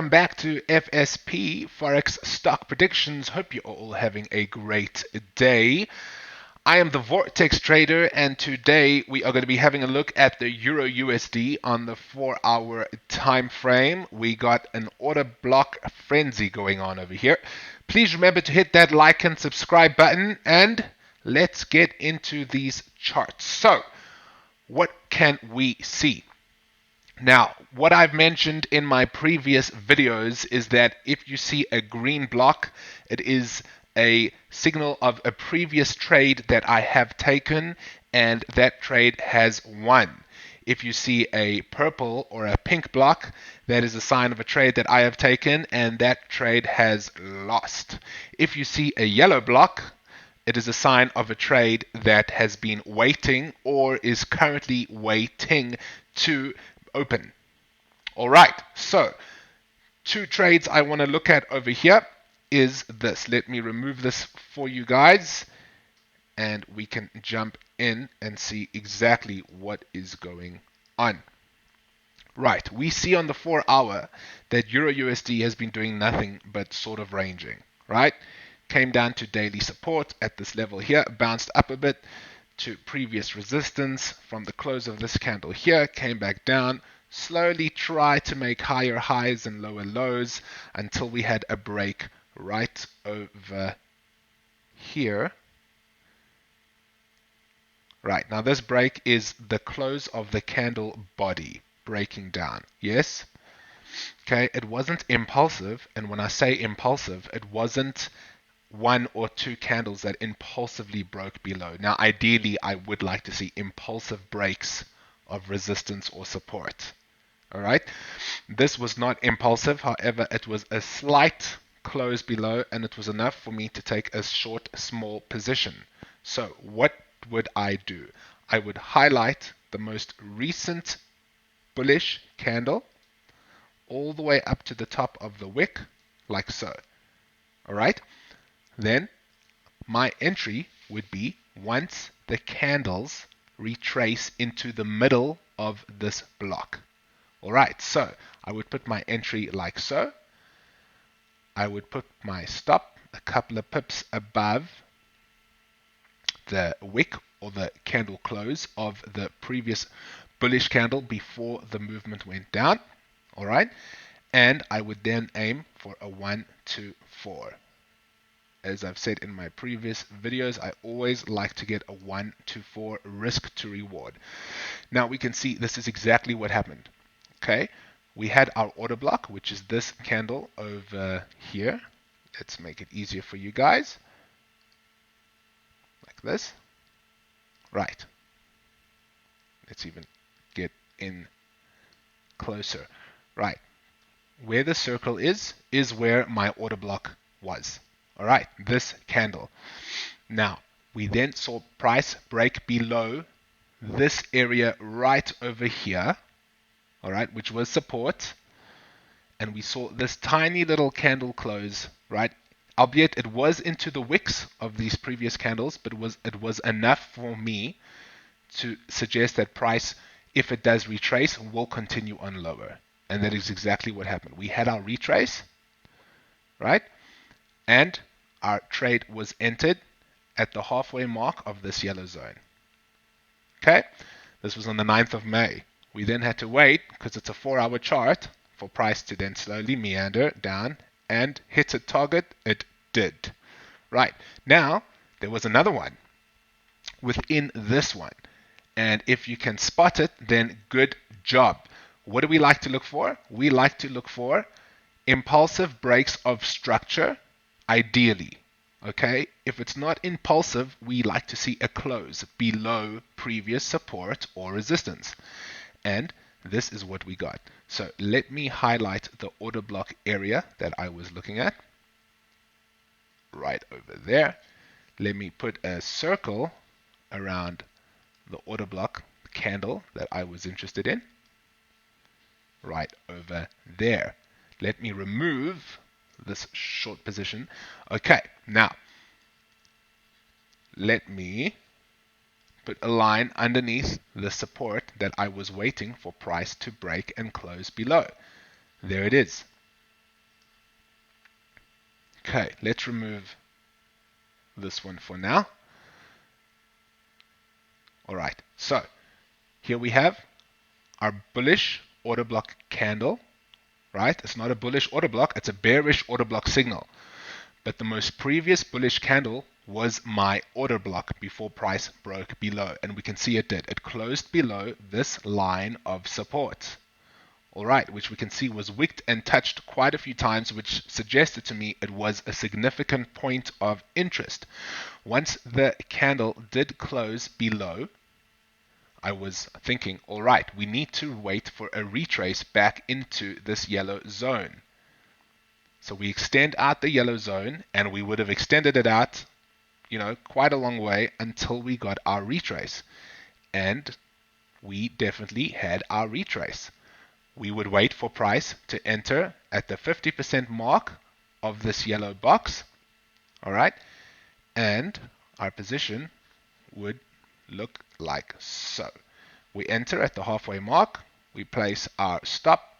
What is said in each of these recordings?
welcome back to FSP Forex-Stock-Predictions. Hope you're all having a great day. I am the Vortex Trader, and today we are going to be having a look at the Euro USD on the 4-hour time frame. We got an order block frenzy going on over here. Please remember to hit that like and subscribe button, and let's get into these charts. So, what can we see? Now, what I've mentioned in my previous videos is that if you see a green block, it is a signal of a previous trade that I have taken, and that trade has won. If you see a purple or a pink block, that is a sign of a trade that I have taken, and that trade has lost. If you see a yellow block, it is a sign of a trade that has been waiting or is currently waiting to open. All right, so two trades I want to look at over here is this. Let me remove this for you guys, and we can jump in and see exactly what is going on. Right, we see on the 4-hour that Euro USD has been doing nothing but sort of ranging, right? Came down to daily support at this level here, bounced up a bit to previous resistance from the close of this candle here, came back down, slowly tried to make higher highs and lower lows until we had a break right over here. Right, now this break is the close of the candle body breaking down. Yes? Okay, it wasn't impulsive, and when I say impulsive, it wasn't one or two candles that impulsively broke below. Now, ideally, I would like to see impulsive breaks of resistance or support. All right, this was not impulsive. However, it was a slight close below, and it was enough for me to take a short, small position. So what would I do? I would highlight the most recent bullish candle all the way up to the top of the wick, like so. All right. Then my entry would be once the candles retrace into the middle of this block. All right, so I would put my entry like so. I would put my stop a couple of pips above the wick or the candle close of the previous bullish candle before the movement went down. All right, and I would then aim for a 1, 2, 4. As I've said in my previous videos, I always like to get a 1 to 4 risk to reward. Now we can see this is exactly what happened. Okay, we had our order block, which is this candle over here. Let's make it easier for you guys. Like this. Right. Let's even get in closer. Right. Where the circle is where my order block was. All right, this candle. Now, we then saw price break below this area right over here, all right, which was support. And we saw this tiny little candle close, right? Albeit it was into the wicks of these previous candles, but it was enough for me to suggest that price, if it does retrace, will continue on lower. And that is exactly what happened. We had our retrace, right? And our trade was entered at the halfway mark of this yellow zone. Okay, this was on the 9th of May. We then had to wait, because it's a 4-hour chart, for price to then slowly meander down and hit a target. It did. Right, now there was another one within this one. And if you can spot it, then good job. What do we like to look for? We like to look for impulsive breaks of structure. Ideally, okay, if it's not impulsive, we like to see a close below previous support or resistance. And this is what we got. So let me highlight the order block area that I was looking at. Right over there. Let me put a circle around the order block candle that I was interested in. Right over there. Let me remove this short position. Okay, now let me put a line underneath the support that I was waiting for price to break and close below. There it is. Okay, let's remove this one for now. All right, so here we have our bullish order block candle, right? It's not a bullish order block, it's a bearish order block signal. But the most previous bullish candle was my order block before price broke below, and we can see it did. It closed below this line of support. All right, which we can see was wicked and touched quite a few times, which suggested to me it was a significant point of interest. Once the candle did close below, I was thinking, all right, we need to wait for a retrace back into this yellow zone. So we extend out the yellow zone, and we would have extended it out, quite a long way until we got our retrace. And we definitely had our retrace. We would wait for price to enter at the 50% mark of this yellow box, all right? And our position would look like so. We enter at the halfway mark, we place our stop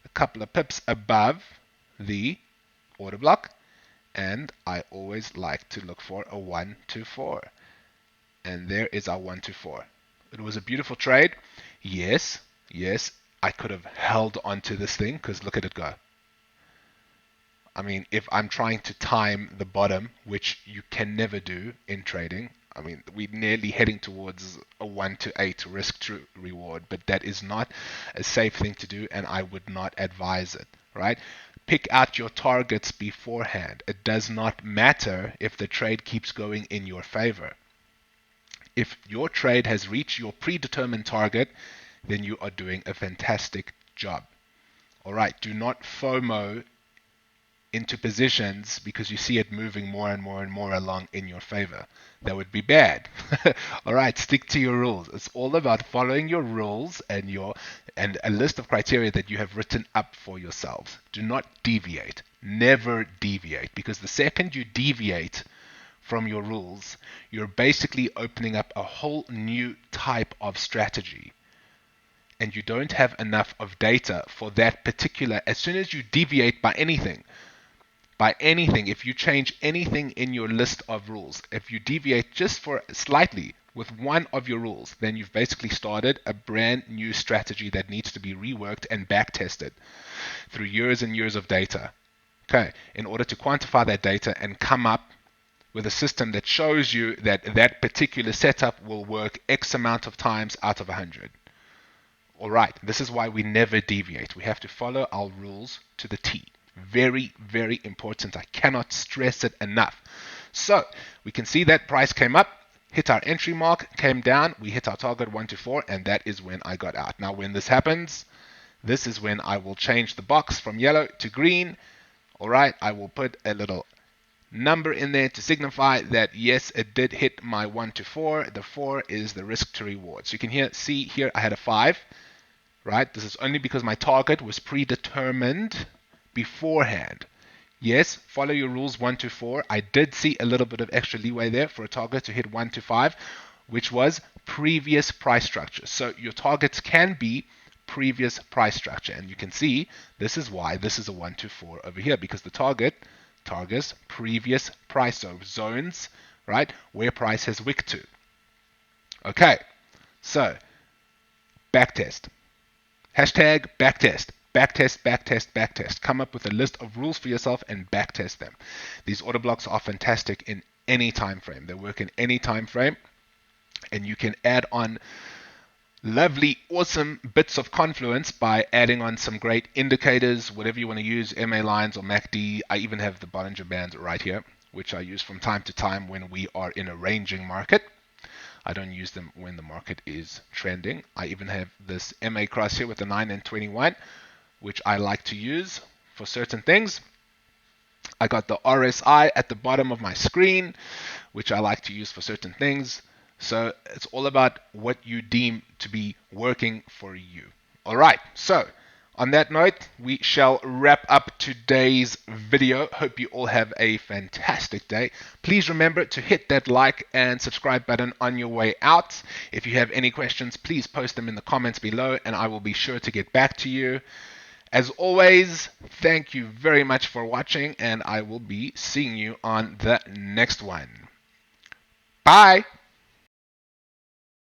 a couple of pips above the order block, and I always like to look for a 1 to 4. And there is our 1 to 4. It was a beautiful trade. Yes, I could have held onto this thing because look at it go. I mean, if I'm trying to time the bottom, which you can never do in trading, I mean, we're nearly heading towards a 1 to 8 risk to reward, but that is not a safe thing to do, and I would not advise it, right? Pick out your targets beforehand. It does not matter if the trade keeps going in your favor. If your trade has reached your predetermined target, then you are doing a fantastic job. All right, do not FOMO into positions because you see it moving more and more and more along in your favor. That would be bad. All right, stick to your rules. It's all about following your rules and a list of criteria that you have written up for yourselves. Do not deviate. Never deviate, because the second you deviate from your rules, you're basically opening up a whole new type of strategy. And you don't have enough of data for that particular. As soon as you deviate by anything, if you change anything in your list of rules, if you deviate just for slightly with one of your rules, then you've basically started a brand new strategy that needs to be reworked and back tested through years and years of data. Okay, in order to quantify that data and come up with a system that shows you that that particular setup will work X amount of times out of 100. All right, this is why we never deviate. We have to follow our rules to the T. Very, very important. I cannot stress it enough. So we can see that price came up, hit our entry mark, came down, we hit our target 1 to 4, and that is when I got out. Now when this happens, this is when I will change the box from yellow to green. All right, I will put a little number in there to signify that yes, it did hit my 1 to 4. The 4 is the risk to reward. So you can see here I had a 5, right? This is only because my target was predetermined beforehand. Yes, follow your rules 1 to 4. I did see a little bit of extra leeway there for a target to hit 1 to 5, which was previous price structure. So your targets can be previous price structure. And you can see this is why this is a 1 to 4 over here, because the targets previous price zones, right, where price has wicked to. Okay, so backtest. Hashtag backtest. Backtest, backtest, backtest. Come up with a list of rules for yourself and backtest them. These order blocks are fantastic in any time frame. They work in any time frame, and you can add on lovely, awesome bits of confluence by adding on some great indicators, whatever you want to use, MA lines or MACD. I even have the Bollinger Bands right here, which I use from time to time when we are in a ranging market. I don't use them when the market is trending. I even have this MA cross here with the 9 and 21, which I like to use for certain things. I got the RSI at the bottom of my screen, which I like to use for certain things. So it's all about what you deem to be working for you. All right, so on that note, we shall wrap up today's video. Hope you all have a fantastic day. Please remember to hit that like and subscribe button on your way out. If you have any questions, please post them in the comments below, and I will be sure to get back to you. As always, thank you very much for watching, and I will be seeing you on the next one. Bye.